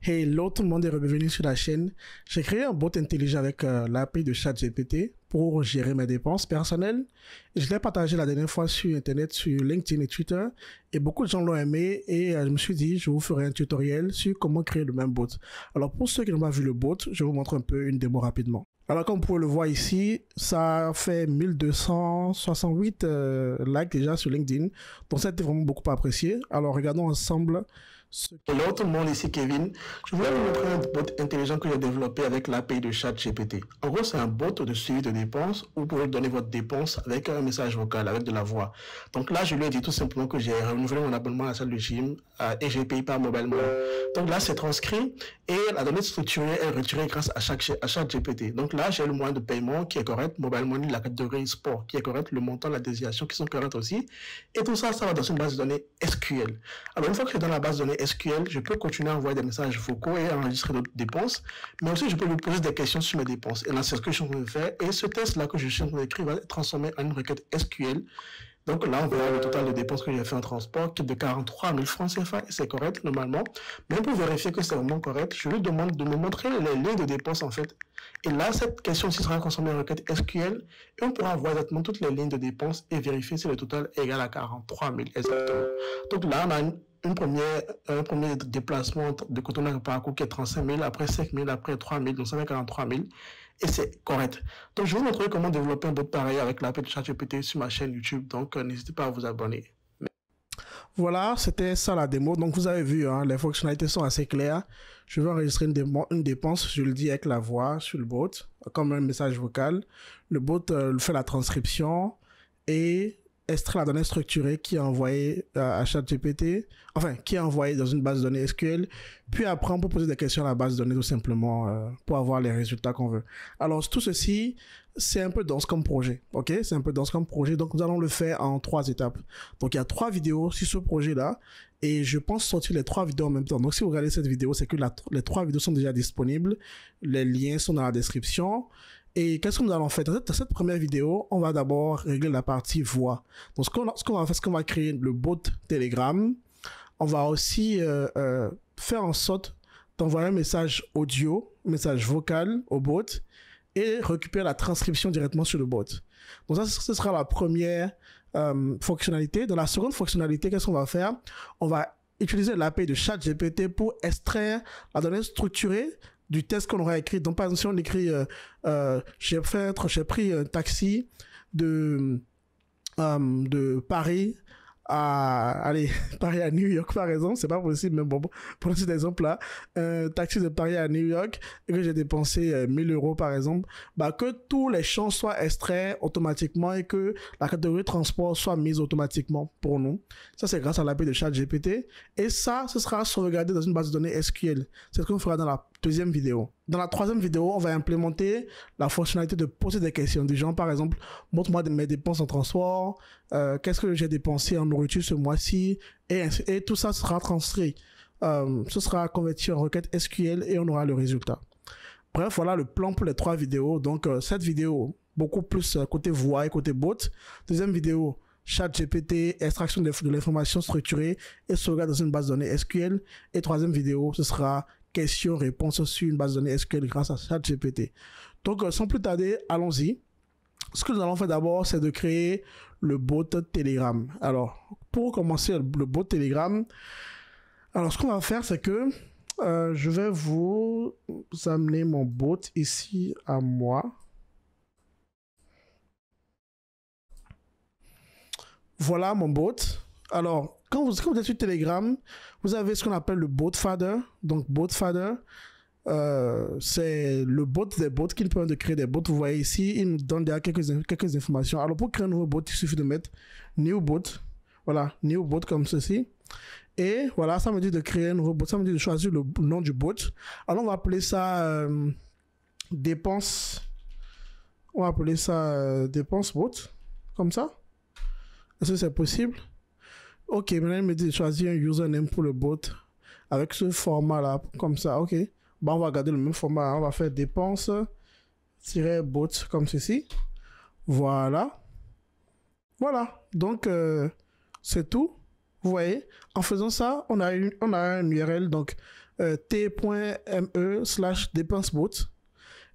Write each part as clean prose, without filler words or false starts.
Hello tout le monde est revenu sur la chaîne. J'ai créé un bot intelligent avec l'API de ChatGPT pour gérer mes dépenses personnelles. Je l'ai partagé la dernière fois sur Internet, sur LinkedIn et Twitter. Et beaucoup de gens l'ont aimé et je me suis dit, je vous ferai un tutoriel sur comment créer le même bot. Alors pour ceux qui n'ont pas vu le bot, je vous montre un peu une démo rapidement. Alors comme vous pouvez le voir ici, ça fait 1268 likes déjà sur LinkedIn. Donc ça a été vraiment beaucoup apprécié. Alors regardons ensemble. Hello tout le monde, ici Kevin. Je voulais vous montrer un bot intelligent que j'ai développé avec l'API de ChatGPT. En gros, c'est un bot de suivi de dépenses où vous pouvez donner votre dépense avec un message vocal, avec de la voix. Donc là, je lui ai dit tout simplement que j'ai renouvelé mon abonnement à la salle de gym et j'ai payé par mobile money. Donc là, c'est transcrit et la donnée structurée est retirée grâce à ChatGPT. Donc là, j'ai le moyen de paiement qui est correct, mobile money, la catégorie sport qui est correcte, le montant, la désignation qui sont correctes aussi. Et tout ça, ça va dans une base de données SQL. Alors une fois que c'est dans la base de données SQL, je peux continuer à envoyer des messages vocaux et à enregistrer d'autres dépenses, mais aussi je peux lui poser des questions sur mes dépenses. Et là, c'est ce que je suis en train de faire. Et ce test-là que je suis en train d'écrire va être transformé en une requête SQL. Donc là, on voit le total de dépenses que j'ai fait en transport, qui est de 43 000 francs CFA, et c'est correct normalement. Mais pour vérifier que c'est vraiment correct, je lui demande de me montrer les lignes de dépenses en fait. Et là, cette question aussi sera transformée en requête SQL, et on pourra voir exactement toutes les lignes de dépenses et vérifier si le total est égal à 43 000 exactement. Donc là, on a un premier déplacement de Cotonou parcours qui est 35 000, après 5 000, après 3 000, donc ça fait 43 000. Et c'est correct. Donc, je vais vous montrer comment développer un bot pareil avec l'API de ChatGPT sur ma chaîne YouTube. Donc, n'hésitez pas à vous abonner. Voilà, c'était ça la démo. Donc, vous avez vu, hein, les fonctionnalités sont assez claires. Je vais enregistrer une dépense, je le dis avec la voix sur le bot, comme un message vocal. Le bot fait la transcription et extrait la donnée structurée qui est envoyée à ChatGPT, enfin, qui est envoyée dans une base de données SQL. Puis après, on peut poser des questions à la base de données tout simplement pour avoir les résultats qu'on veut. Alors, tout ceci, c'est un peu dense comme projet, ok? C'est un peu dense comme projet, donc nous allons le faire en 3 étapes. Donc, il y a 3 vidéos sur ce projet-là et je pense sortir les 3 vidéos en même temps. Donc, si vous regardez cette vidéo, c'est que les 3 vidéos sont déjà disponibles. Les liens sont dans la description. Et qu'est-ce que nous allons faire? Dans cette première vidéo, on va d'abord régler la partie voix. Donc, ce qu'on va faire, c'est qu'on va créer le bot Telegram. On va aussi faire en sorte d'envoyer un message audio, un message vocal au bot et récupérer la transcription directement sur le bot. Donc, ça, ce sera la première fonctionnalité. Dans la seconde fonctionnalité, qu'est-ce qu'on va faire? On va utiliser l'API de ChatGPT pour extraire la donnée structurée du test qu'on aura écrit. Donc, par exemple, si on écrit j'ai pris un taxi de Paris à Paris à New York par exemple, c'est pas possible, mais bon, pour cet exemple-là, taxi de Paris à New York et que j'ai dépensé 1000 € par exemple, bah que tous les champs soient extraits automatiquement et que la catégorie transport soit mise automatiquement pour nous. Ça, c'est grâce à l'API de ChatGPT et ça, ce sera sauvegardé dans une base de données SQL. C'est ce qu'on fera dans la deuxième vidéo. Dans la troisième vidéo, on va implémenter la fonctionnalité de poser des questions du genre, par exemple, montre-moi mes dépenses en transport, qu'est-ce que j'ai dépensé en nourriture ce mois-ci, et tout ça sera transcrit. Ce sera converti en requête SQL et on aura le résultat. Bref, voilà le plan pour les 3 vidéos. Donc, cette vidéo, beaucoup plus côté voix et côté bot. Deuxième vidéo, ChatGPT, extraction de l'information structurée et sauvegarde dans une base de données SQL. Et troisième vidéo, ce sera questions-réponses sur une base de données SQL grâce à ChatGPT. Donc, sans plus tarder, allons-y. Ce que nous allons faire d'abord, c'est de créer le bot Telegram. Alors, pour commencer le bot Telegram, alors ce qu'on va faire, c'est que je vais vous amener mon bot ici à moi. Voilà mon bot. Alors, quand vous êtes sur Telegram, vous avez ce qu'on appelle le BotFadder. Donc, BotFadder, c'est le bot des bots qui nous permet de créer des bots. Vous voyez ici, il nous donne déjà quelques informations. Alors, pour créer un nouveau bot, il suffit de mettre New Bot. Voilà, New Bot comme ceci. Et voilà, ça me dit de créer un nouveau bot. Ça me dit de choisir le nom du bot. Alors, on va appeler ça dépense. On va appeler ça dépense bot. Comme ça. Est-ce que c'est possible? Ok, maintenant il me dit de choisir un username pour le bot avec ce format là, comme ça. Ok, bah, on va garder le même format. On va faire dépense-bot comme ceci. Voilà. Voilà. Donc, c'est tout. Vous voyez, en faisant ça, on a un URL. Donc, t.me/depensebot.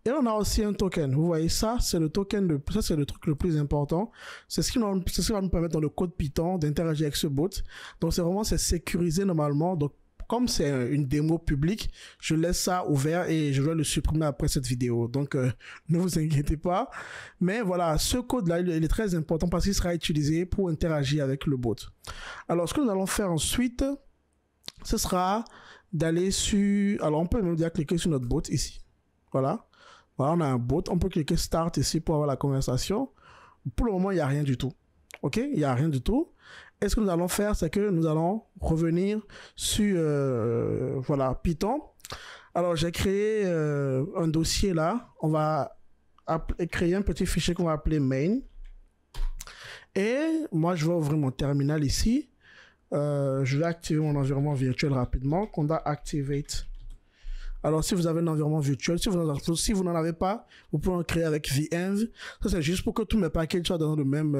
Et on a aussi un token. Vous voyez, ça, c'est le token, ça, c'est le truc le plus important. C'est ce qui va nous permettre dans le code Python d'interagir avec ce bot. Donc, c'est sécurisé normalement. Donc, comme c'est une démo publique, je laisse ça ouvert et je vais le supprimer après cette vidéo. Donc, ne vous inquiétez pas. Mais voilà, ce code-là, il est très important parce qu'il sera utilisé pour interagir avec le bot. Alors, ce que nous allons faire ensuite, ce sera d'aller sur... Alors, on peut même déjà cliquer sur notre bot ici. Voilà. Voilà, on a un bot. On peut cliquer Start ici pour avoir la conversation. Pour le moment, il n'y a rien du tout. OK? Il n'y a rien du tout. Et ce que nous allons faire, c'est que nous allons revenir sur voilà, Python. Alors, j'ai créé un dossier là. On va créer un petit fichier qu'on va appeler main. Et moi, je vais ouvrir mon terminal ici. Je vais activer mon environnement virtuel rapidement. Qu'on doit activate. Alors, si vous avez un environnement virtuel, si vous n'en avez pas, vous pouvez en créer avec VEnv. Ça, c'est juste pour que tous mes packages soient dans le même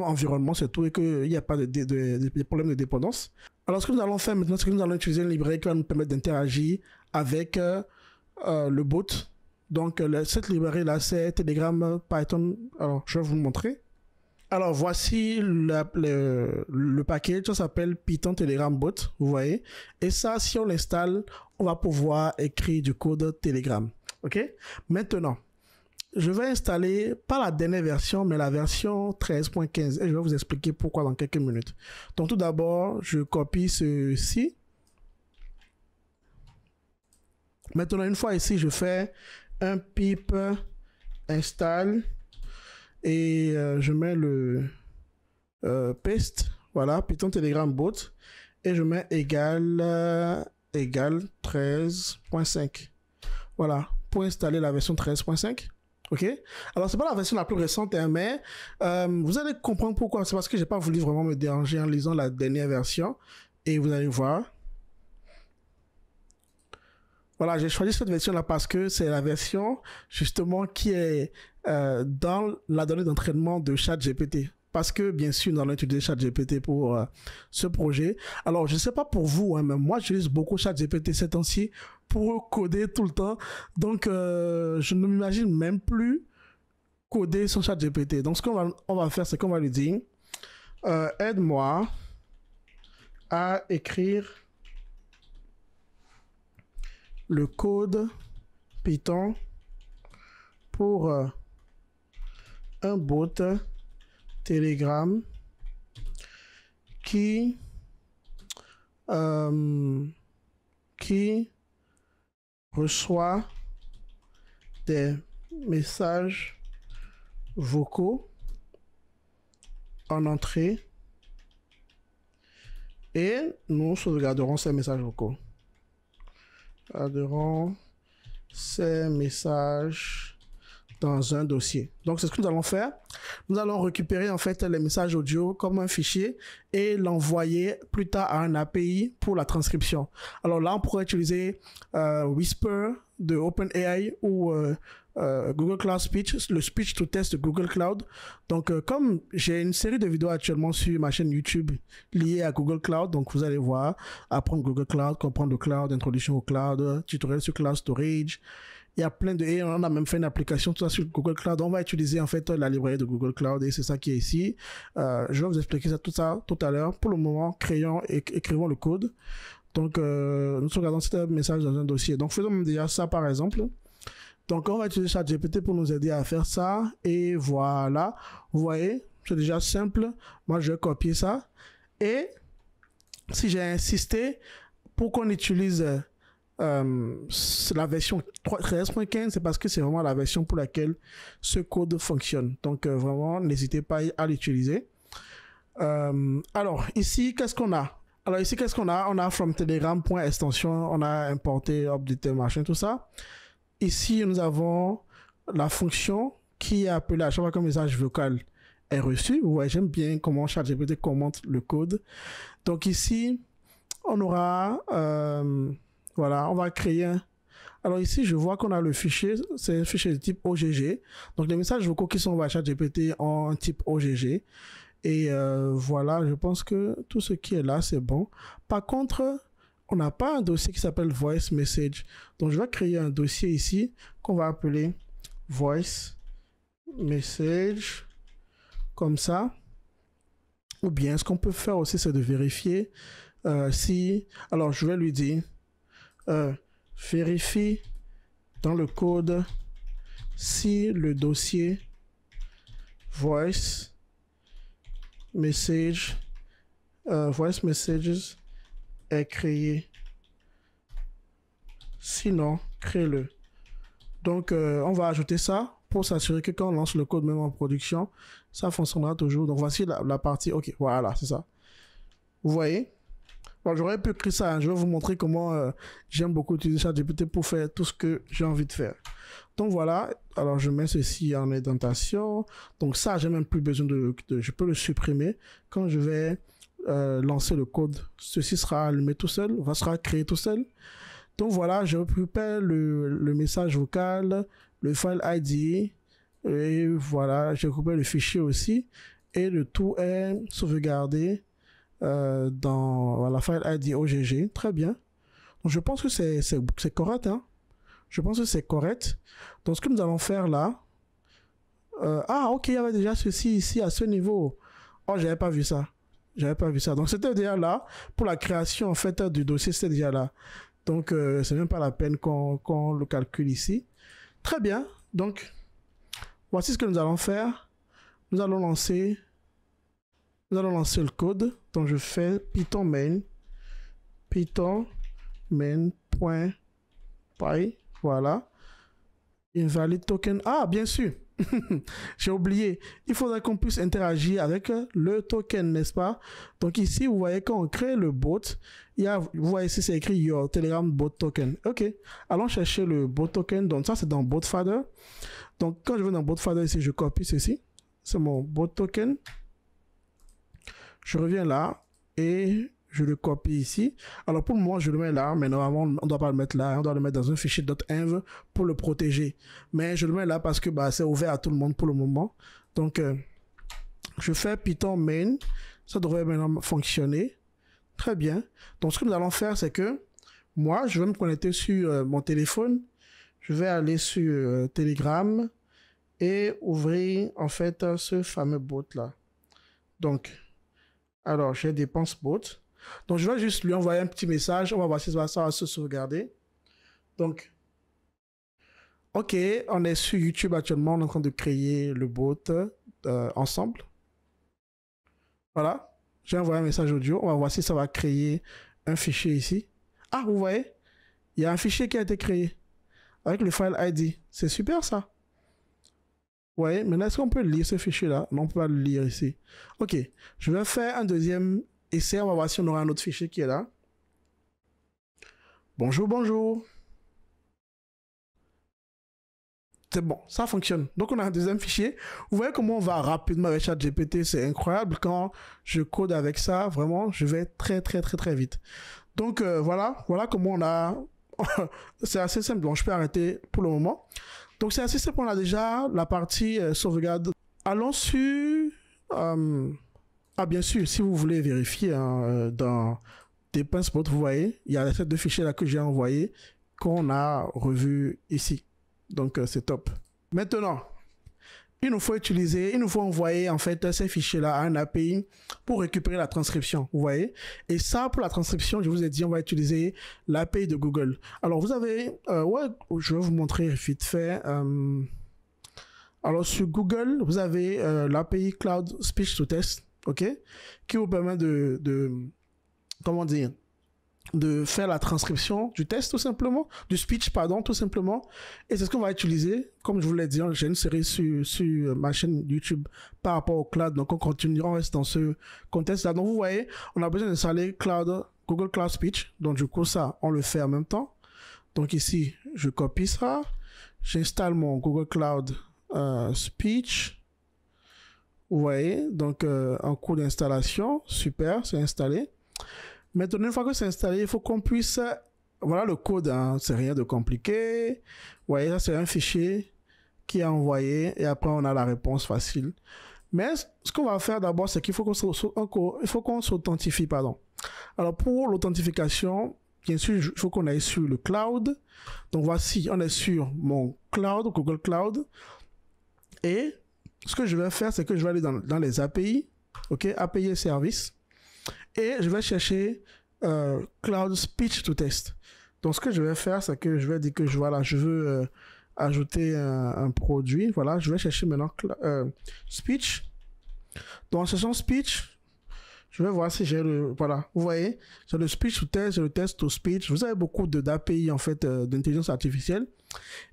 environnement, c'est tout, et qu'il n'y a pas de problème de dépendance. Alors, ce que nous allons faire maintenant, c'est que nous allons utiliser une librairie qui va nous permettre d'interagir avec le bot. Donc, cette librairie-là, c'est Telegram Python. Alors, je vais vous le montrer. Alors, voici le package, ça s'appelle Python Telegram Bot, vous voyez. Et ça, si on l'installe, on va pouvoir écrire du code Telegram. OK? Maintenant, je vais installer, pas la dernière version, mais la version 13.15. Et je vais vous expliquer pourquoi dans quelques minutes. Donc, tout d'abord, je copie ceci. Maintenant, une fois ici, je fais un pip install. Et je mets le paste, voilà, Python Telegram Bot, et je mets égal 13.5. Voilà, pour installer la version 13.5. OK? Alors, c'est pas la version la plus récente, hein, mais vous allez comprendre pourquoi. C'est parce que j'ai pas voulu vraiment me déranger en lisant la dernière version. Et vous allez voir. Voilà, j'ai choisi cette version-là parce que c'est la version, justement, qui est dans la donnée d'entraînement de ChatGPT. Parce que, bien sûr, nous allons utiliser ChatGPT pour ce projet. Alors, je ne sais pas pour vous, hein, mais moi, j'utilise beaucoup ChatGPT ces temps-ci pour coder tout le temps. Donc, je ne m'imagine même plus coder sans ChatGPT. Donc, ce qu'on va faire, c'est qu'on va lui dire aide-moi à écrire le code Python pour un bot Telegram qui reçoit des messages vocaux en entrée et nous sauvegarderons ces messages vocaux. Garderons ces messages dans un dossier. Donc, c'est ce que nous allons faire. Nous allons récupérer en fait les messages audio comme un fichier et l'envoyer plus tard à un API pour la transcription. Alors là, on pourrait utiliser Whisper de OpenAI ou Google Cloud Speech, le speech to test de Google Cloud. Donc, comme j'ai une série de vidéos actuellement sur ma chaîne YouTube liées à Google Cloud, donc vous allez voir, apprendre Google Cloud, comprendre le cloud, introduction au cloud, tutoriel sur Cloud Storage. Il y a plein de... Et on a même fait une application tout ça sur Google Cloud. On va utiliser en fait la librairie de Google Cloud et c'est ça qui est ici. Je vais vous expliquer ça tout à l'heure. Pour le moment, écrivons le code. Donc, nous sauvegardons ce message dans un dossier. Donc, faisons déjà ça par exemple. Donc, on va utiliser ChatGPT pour nous aider à faire ça. Et voilà. Vous voyez, c'est déjà simple. Moi, je vais copier ça. Et si j'ai insisté pour qu'on utilise la version 13.15, c'est parce que c'est vraiment la version pour laquelle ce code fonctionne. Donc, vraiment, n'hésitez pas à l'utiliser. Alors, ici, qu'est-ce qu'on a? Alors, ici, qu'est-ce qu'on a? On a from telegram.extension, on a importé, updaté, machin, tout ça. Ici, nous avons la fonction qui est appelée à chaque fois qu'un message vocal est reçu. Vous voyez, j'aime bien comment ChatGPT commente le code. Donc ici, on aura... voilà, on va créer un... Alors ici, je vois qu'on a le fichier, c'est un fichier de type OGG. Donc les messages vocaux qui sont envoyés à ChatGPT ont un type OGG. Et voilà, je pense que tout ce qui est là, c'est bon. Par contre, on n'a pas un dossier qui s'appelle Voice Message. Donc, je vais créer un dossier ici qu'on va appeler Voice Message, comme ça. Ou bien, ce qu'on peut faire aussi, c'est de vérifier si... Alors, je vais lui dire, vérifie dans le code si le dossier Voice Messages est créé. Sinon, crée-le. Donc, on va ajouter ça pour s'assurer que quand on lance le code même en production, ça fonctionnera toujours. Donc, voici la partie. OK, voilà, c'est ça. Vous voyez? Bon, j'aurais pu écrire ça. Hein. Je vais vous montrer comment j'aime beaucoup utiliser ChatGPT pour faire tout ce que j'ai envie de faire. Donc, voilà. Alors, je mets ceci en indentation. Donc, ça, j'ai même plus besoin je peux le supprimer. Quand je vais lancer le code, ceci sera allumé tout seul, sera créé tout seul. Donc, voilà, je récupère le message vocal, le file ID, et voilà, je récupère le fichier aussi, et le tout est sauvegardé dans la file ID OGG. Très bien. Donc, je pense que c'est correct. Hein? Je pense que c'est correct. Donc, ce que nous allons faire là... ok, il y avait déjà ceci ici à ce niveau. Oh, j'avais pas vu ça. J'avais pas vu ça. Donc, c'était déjà là. Pour la création, en fait, du dossier, c'était déjà là. Donc, c'est même pas la peine qu'on le calcule ici. Très bien. Donc, voici ce que nous allons faire. Nous allons lancer le code. Donc, je fais python main.py. Voilà. Invalid token. Ah, bien sûr. J'ai oublié. Il faudrait qu'on puisse interagir avec le token, n'est-ce pas? Donc ici, vous voyez, quand on crée le bot, vous voyez ici, c'est écrit Your Telegram Bot Token. OK. Allons chercher le bot token. Donc ça, c'est dans BotFadder. Donc quand je vais dans BotFadder ici, je copie ceci. C'est mon bot token. Je reviens là et je le copie ici. Alors pour le moment, je le mets là, mais normalement, on ne doit pas le mettre là. On doit le mettre dans un fichier .env pour le protéger. Mais je le mets là parce que c'est ouvert à tout le monde pour le moment. Donc, je fais python main. Ça devrait maintenant fonctionner. Très bien. Donc, ce que nous allons faire, c'est que moi, je vais me connecter sur mon téléphone. Je vais aller sur Telegram et ouvrir, en fait, ce fameux bot là. Donc, alors, j'ai dépense bot. Donc, je vais juste lui envoyer un petit message. On va voir si ça va se sauvegarder. Donc, OK, on est sur YouTube actuellement. On est en train de créer le bot ensemble. Voilà. J'ai envoyé un message audio. On va voir si ça va créer un fichier ici. Ah, vous voyez? Il y a un fichier qui a été créé avec le file ID. C'est super, ça. Ouais, maintenant, est-ce qu'on peut lire ce fichier-là? Non, on ne peut pas le lire ici. OK, je vais faire un deuxième essai. On va voir si on aura un autre fichier qui est là. Bonjour, bonjour. C'est bon, ça fonctionne. Donc, on a un deuxième fichier. Vous voyez comment on va rapidement avec ChatGPT. C'est incroyable. Quand je code avec ça, vraiment, je vais très, très, très, très vite. Donc, voilà comment on a... C'est assez simple. Donc, je peux arrêter pour le moment. Donc, c'est assez simple. On a déjà la partie sauvegarde. Allons sur... bien sûr, si vous voulez vérifier dans Dépense-Bot, vous voyez, il y a ces deux fichiers là que j'ai envoyés qu'on a revus ici. Donc, c'est top. Maintenant, il nous faut envoyer en fait ces fichiers-là à un API pour récupérer la transcription, vous voyez. Et ça, pour la transcription, je vous ai dit, on va utiliser l'API de Google. Alors, vous avez, je vais vous montrer vite fait. Alors, sur Google, vous avez l'API Cloud Speech to Text, OK, qui vous permet comment dire, de faire la transcription du test tout simplement, du speech pardon tout simplement, et c'est ce qu'on va utiliser. Comme je vous l'ai dit, j'ai une série sur ma chaîne YouTube par rapport au cloud, donc on continue, on reste dans ce contexte là. Donc vous voyez, on a besoin d'installer Google Cloud Speech, donc du coup ça on le fait en même temps. Donc ici je copie ça, j'installe mon Google Cloud Speech, vous voyez, donc en cours d'installation, super, c'est installé. Maintenant, une fois que c'est installé, il faut qu'on puisse... Voilà le code, hein, c'est rien de compliqué. Vous voyez, ça c'est un fichier qui est envoyé et après on a la réponse facile. Mais ce qu'on va faire d'abord, c'est qu'il faut qu'on s'authentifie, pardon. Alors pour l'authentification, bien sûr, il faut qu'on aille sur le cloud. Donc voici, on est sur mon cloud, Google Cloud. Et ce que je vais faire, c'est que je vais aller dans les API, ok, API et services. Et je vais chercher Cloud Speech to Test. Donc ce que je vais faire, c'est que je vais dire que je veux ajouter un produit. Voilà, je vais chercher maintenant Speech. Donc en cherchant Speech, je vais voir si j'ai le... Voilà, vous voyez, j'ai le speech to test, j'ai le test to speech. Vous avez beaucoup d'API, en fait, d'intelligence artificielle.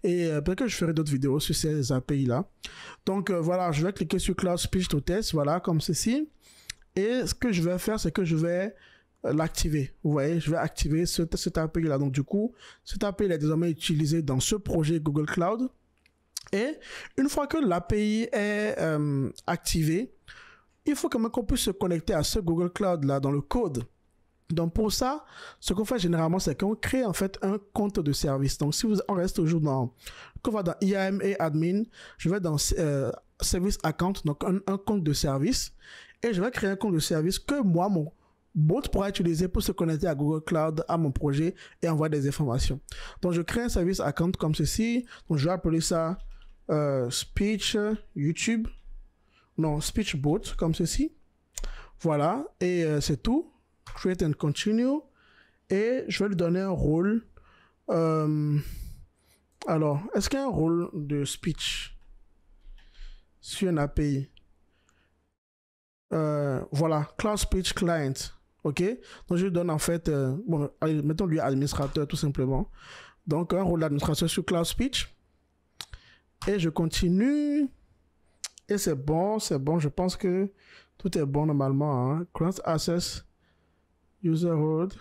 Et peut-être que je ferai d'autres vidéos sur ces API-là. Donc, voilà, je vais cliquer sur Cloud Speech to Test, voilà, comme ceci. Et ce que je vais faire, c'est que je vais l'activer. Vous voyez, je vais activer cette API-là. Donc, du coup, cette API est désormais utilisée dans ce projet Google Cloud. Et une fois que l'API est activée, il faut quand même qu'on puisse se connecter à ce Google Cloud là dans le code. Donc pour ça, ce qu'on fait généralement, c'est qu'on crée en fait un compte de service. Donc si on reste toujours qu'on va dans IAM et admin, je vais dans service account, donc un compte de service, et je vais créer un compte de service que moi, mon bot pourra utiliser pour se connecter à Google Cloud, à mon projet et envoyer des informations. Donc je crée un service account comme ceci. Donc je vais appeler ça Speech YouTube. Non, Speech Bot, comme ceci. Voilà, et c'est tout. Create and continue. Et je vais lui donner un rôle. Alors, est-ce qu'il y a un rôle de speech sur une API? Voilà, Cloud Speech Client. OK? Donc, je lui donne en fait... bon, allez, mettons lui administrateur, tout simplement. Donc, un rôle d'administrateur sur Cloud Speech. Et je continue... Et c'est bon, je pense que tout est bon normalement. Hein. Grant Access, User Road.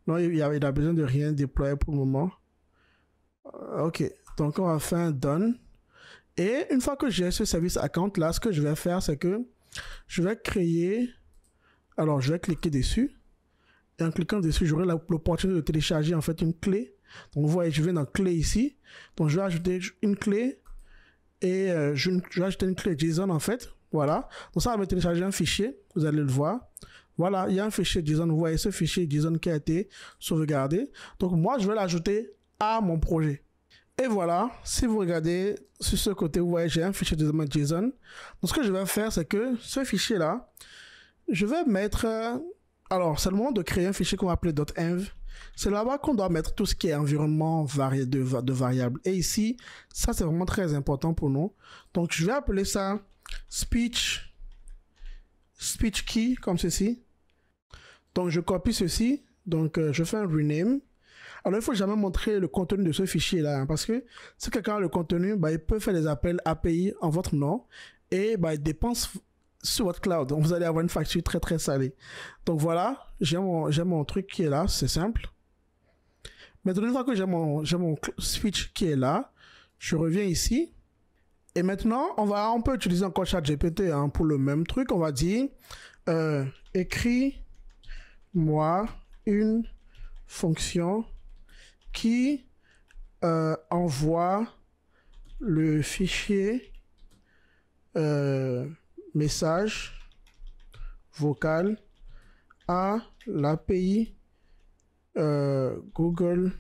Non, il a besoin de rien déployer pour le moment. Ok, donc on va faire un Done. Et une fois que j'ai ce service account là, ce que je vais faire, c'est que je vais créer... Alors, je vais cliquer dessus. Et en cliquant dessus, j'aurai l'opportunité de télécharger en fait une clé. Donc, vous voyez, je vais dans clé ici. Donc, je vais ajouter une clé. Et je vais ajouter une clé JSON en fait. Voilà. Donc ça va me télécharger un fichier. Vous allez le voir. Voilà. Il y a un fichier JSON. Vous voyez ce fichier JSON qui a été sauvegardé. Donc moi, je vais l'ajouter à mon projet. Et voilà. Si vous regardez sur ce côté, vous voyez, j'ai un fichier JSON. Donc ce que je vais faire, c'est que ce fichier-là, je vais mettre... alors, c'est le moment de créer un fichier qu'on va appeler .env. C'est là-bas qu'on doit mettre tout ce qui est environnement de variables. Et ici, ça c'est vraiment très important pour nous. Donc je vais appeler ça speech key comme ceci. Donc je copie ceci. Donc je fais un rename. Alors il faut jamais montrer le contenu de ce fichier là, hein, parce que si quelqu'un a le contenu, bah, il peut faire des appels API en votre nom et bah, il dépense sur votre cloud. Donc vous allez avoir une facture très très salée. Donc voilà, j'ai mon truc qui est là, c'est simple. Maintenant, une fois que j'ai mon switch qui est là, je reviens ici. Et maintenant, on peut utiliser encore ChatGPT hein, pour le même truc. On va dire, écris-moi une fonction qui envoie le fichier message vocal à l'API Google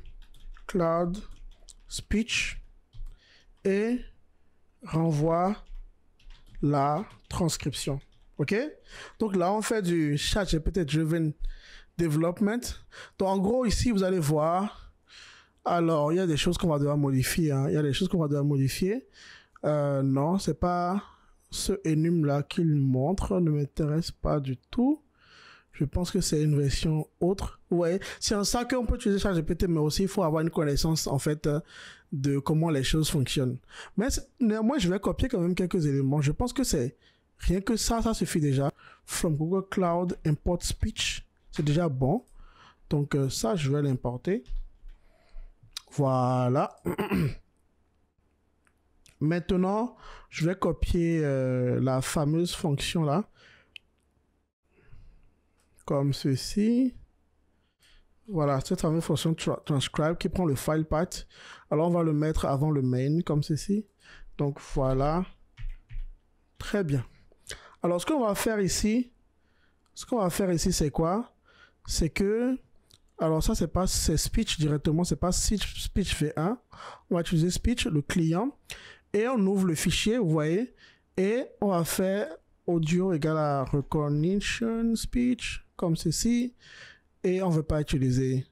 Cloud Speech et renvoie la transcription. OK? Donc là, on fait du ChatGPT Driven Development. Donc en gros, ici, vous allez voir. Alors, il y a des choses qu'on va devoir modifier. Hein. Il y a des choses qu'on va devoir modifier. Non, c'est pas ce enum là qu'il montre. Ne m'intéresse pas du tout. Je pense que c'est une version autre. Ouais, c'est en ça qu'on peut utiliser ChatGPT, mais aussi il faut avoir une connaissance en fait de comment les choses fonctionnent. Mais néanmoins, je vais copier quand même quelques éléments. Je pense que c'est rien que ça suffit déjà. From Google Cloud Import Speech, c'est déjà bon. Donc ça, je vais l'importer. Voilà. Maintenant, je vais copier la fameuse fonction là. Comme ceci. Voilà, cette fameuse fonction transcribe qui prend le file path. Alors, on va le mettre avant le main, comme ceci. Donc, voilà. Très bien. Alors, ce qu'on va faire ici, c'est quoi? C'est que, alors ça, c'est speech directement, c'est pas speech V1. On va utiliser speech, le client, et on ouvre le fichier, vous voyez, et on va faire audio égale à recognition speech, comme ceci, et on ne veut pas utiliser.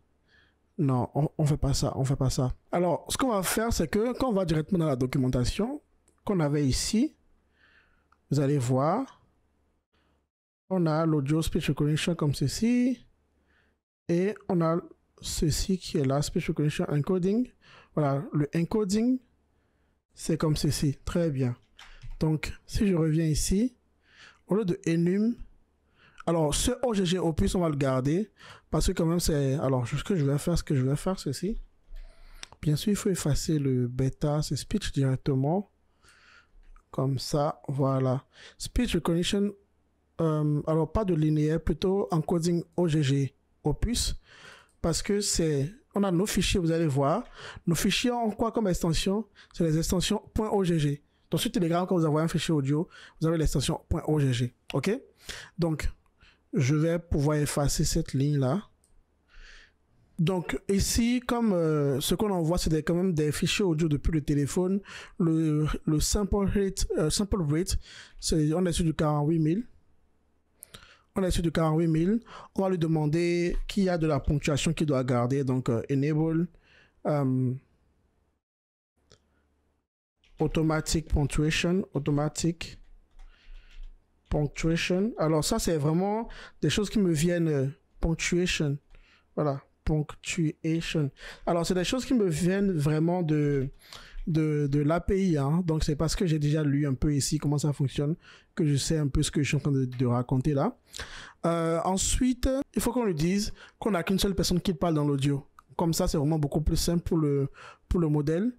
Non, on fait pas ça, on fait pas ça. Alors, ce qu'on va faire, c'est que quand on va directement dans la documentation qu'on avait ici, vous allez voir, on a l'audio speech recognition comme ceci, et on a ceci qui est là, speech recognition encoding. Voilà, le encoding, c'est comme ceci, très bien. Donc, si je reviens ici, au lieu de enum, alors ce OGG Opus, on va le garder, parce que quand même c'est, alors ce que je vais faire, ceci. Bien sûr, il faut effacer le bêta, c'est speech directement, comme ça, voilà. Speech recognition, alors pas de linéaire, plutôt encoding OGG Opus, parce que c'est, on a nos fichiers, vous allez voir, nos fichiers ont quoi comme extension? C'est les extensions .ogg. Donc sur Telegram, quand vous envoyez un fichier audio, vous avez l'extension .ogg, ok? Donc, je vais pouvoir effacer cette ligne-là. Donc ici, comme ce qu'on envoie, c'est quand même des fichiers audio depuis le téléphone. Le sample rate, on est sur du 48 000. On est sur du 48 000. On va lui demander qu'il y a de la ponctuation qu'il doit garder. Donc enable automatic punctuation. Alors ça, c'est vraiment des choses qui me viennent punctuation. Voilà. Punctuation. Alors, c'est des choses qui me viennent vraiment de l'API. Hein. Donc, c'est parce que j'ai déjà lu un peu ici comment ça fonctionne que je sais un peu ce que je suis en train de raconter là. Ensuite, il faut qu'on lui dise qu'on n'a qu'une seule personne qui parle dans l'audio. Comme ça, c'est vraiment beaucoup plus simple pour le modèle.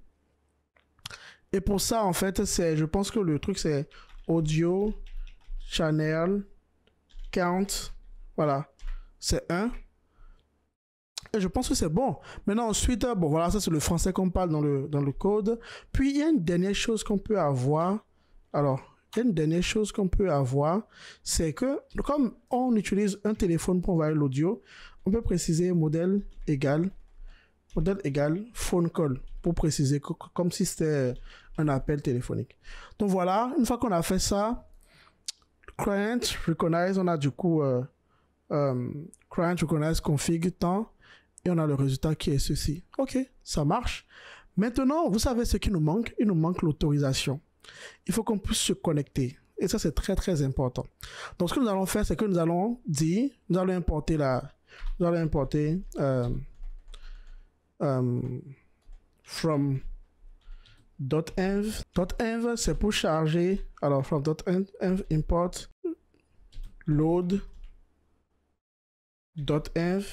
Et pour ça, en fait, je pense que le truc, c'est audio channel count. Voilà. C'est 1. Et je pense que c'est bon. Maintenant, ensuite, bon, voilà, ça c'est le français qu'on parle dans le code. Puis, il y a une dernière chose qu'on peut avoir. Alors, il y a une dernière chose qu'on peut avoir, c'est que, comme on utilise un téléphone pour envoyer l'audio, on peut préciser modèle égale phone call, pour préciser comme si c'était un appel téléphonique. Donc voilà, une fois qu'on a fait ça, client recognize, on a du coup client recognize config temps, et on a le résultat qui est ceci. Ok, ça marche. Maintenant, vous savez ce qui nous manque? Il nous manque l'autorisation. Il faut qu'on puisse se connecter. Et ça, c'est très, très important. Donc, ce que nous allons faire, c'est que nous allons dire, nous allons importer from .env. .env, c'est pour charger. Alors, from .env import load .env.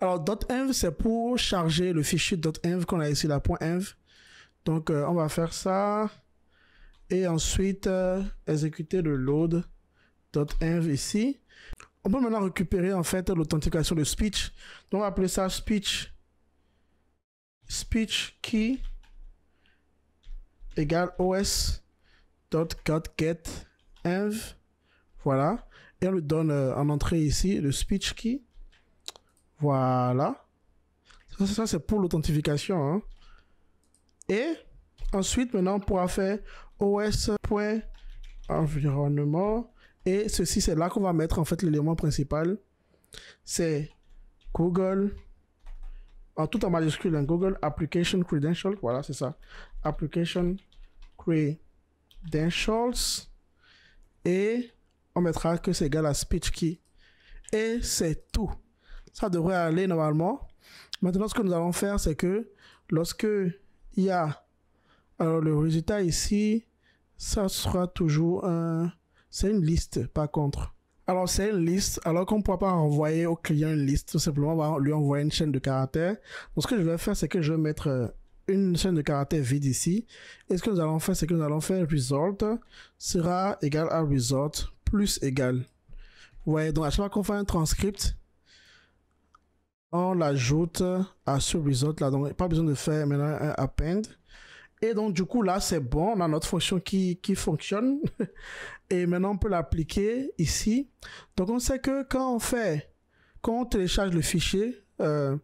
Alors, .env, c'est pour charger le fichier .env qu'on a ici, la .env. Donc, on va faire ça. Et ensuite, exécuter le load.env ici. On peut maintenant récupérer, en fait, l'authentification de speech. Donc, on va appeler ça speech key égale os.getEnv. Voilà. Et on lui donne en entrée ici le speech key. Voilà. Ça c'est pour l'authentification. Hein. Et ensuite, maintenant, on pourra faire os.environnement. Et ceci, c'est là qu'on va mettre en fait l'élément principal. C'est Google, tout en majuscule, hein, Google Application Credentials. Voilà, c'est ça. Application Credentials. Et on mettra que c'est égal à speech key. Et c'est tout. Ça devrait aller normalement. Maintenant, ce que nous allons faire, c'est que lorsque il y a alors le résultat ici, ça sera toujours c'est une liste par contre. Alors c'est une liste, alors qu'on ne pourra pas envoyer au client une liste, tout simplement on va lui envoyer une chaîne de caractères. Donc ce que je vais faire, c'est que je vais mettre une chaîne de caractères vide ici. Et ce que nous allons faire, c'est que nous allons faire result sera égal à result plus égal. Vous voyez, donc à chaque fois qu'on fait un transcript, on l'ajoute à ce result là. Donc pas besoin de faire maintenant un append. Et donc, du coup, là, c'est bon. On a notre fonction qui fonctionne. Et maintenant, on peut l'appliquer ici. Donc, on sait que quand on télécharge le fichier, le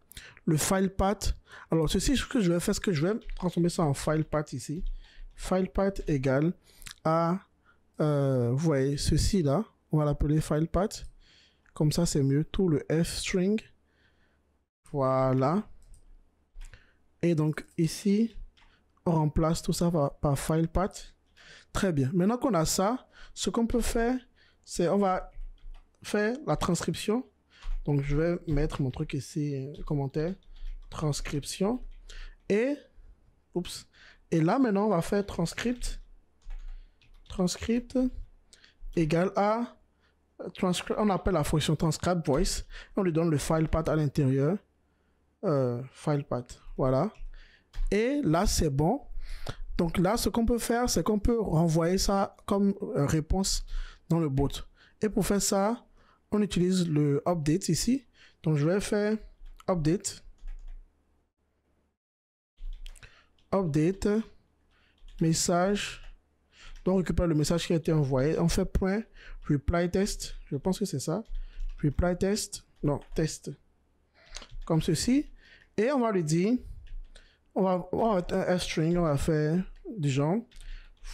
file path. Alors, ceci, ce que je vais faire, c'est que je vais transformer ça en file path ici. File path égale à, vous voyez, ceci là. On va l'appeler file path. Comme ça, c'est mieux. Tout le f string. Voilà. Et donc, ici, on remplace tout ça par file path. Très bien. Maintenant qu'on a ça, ce qu'on peut faire, c'est on va faire la transcription. Donc, je vais mettre mon truc ici, commentaire, transcription. Et, oups. Et là, maintenant, on va faire transcript. Transcript égale à, on appelle la fonction transcript voice. On lui donne le file path à l'intérieur. File path, voilà. Et là, c'est bon. Donc là, ce qu'on peut faire, c'est qu'on peut renvoyer ça comme réponse dans le bot. Et pour faire ça, on utilise le update ici. Donc je vais faire update. Update. Message. Donc on récupère le message qui a été envoyé. On fait point reply test. Je pense que c'est ça. Reply test. Non, test. Comme ceci. Et on va lui dire, on va mettre un string, on va faire du genre,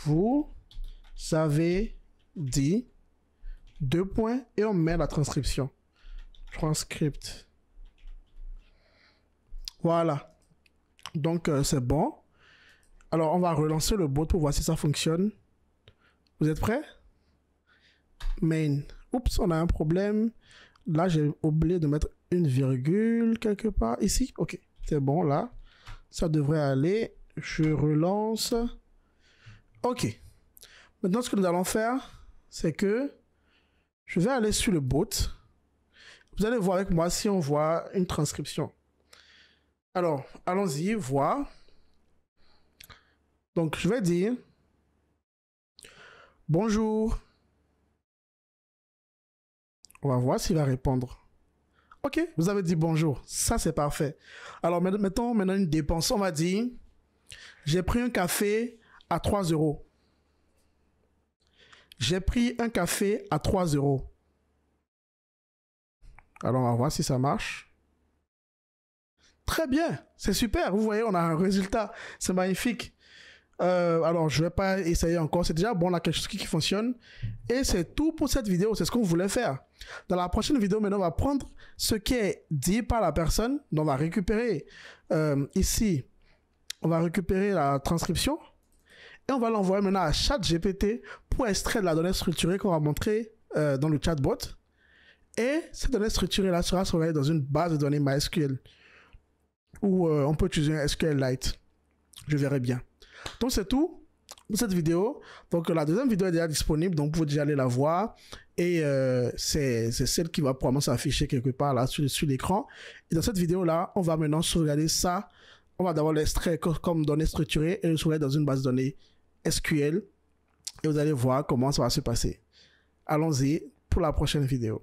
vous avez dit, deux points, et on met la transcription. Transcript. Voilà. Donc, c'est bon. Alors, on va relancer le bot pour voir si ça fonctionne. Vous êtes prêts? Main. Oups, on a un problème. Là, j'ai oublié de mettre une virgule quelque part. Ici, ok. C'est bon, là. Ça devrait aller. Je relance. Ok. Maintenant, ce que nous allons faire, c'est que je vais aller sur le bot. Vous allez voir avec moi si on voit une transcription. Alors, allons-y, voir. Donc, je vais dire bonjour. On va voir s'il va répondre. Ok, vous avez dit bonjour. Ça, c'est parfait. Alors, mettons maintenant une dépense. On va dire, j'ai pris un café à 3 €. J'ai pris un café à 3 €. Alors, on va voir si ça marche. Très bien, c'est super. Vous voyez, on a un résultat. C'est magnifique. Alors, je ne vais pas essayer encore. C'est déjà bon, on a quelque chose qui fonctionne. Et c'est tout pour cette vidéo. C'est ce qu'on voulait faire. Dans la prochaine vidéo, maintenant, on va prendre ce qui est dit par la personne. Donc, on va récupérer ici, on va récupérer la transcription. Et on va l'envoyer maintenant à ChatGPT pour extraire de la donnée structurée qu'on va montrer dans le chatbot. Et cette donnée structurée-là sera sauvegardée dans une base de données MySQL. Où on peut utiliser un SQLite. Je verrai bien. Donc c'est tout pour cette vidéo. Donc la deuxième vidéo est déjà disponible, donc vous pouvez déjà aller la voir. Et c'est celle qui va probablement s'afficher quelque part là sur l'écran. Et dans cette vidéo-là, on va maintenant sauvegarder ça. On va d'abord l'extraire comme données structurées et le sauvegarder dans une base de données SQL. Et vous allez voir comment ça va se passer. Allons-y pour la prochaine vidéo.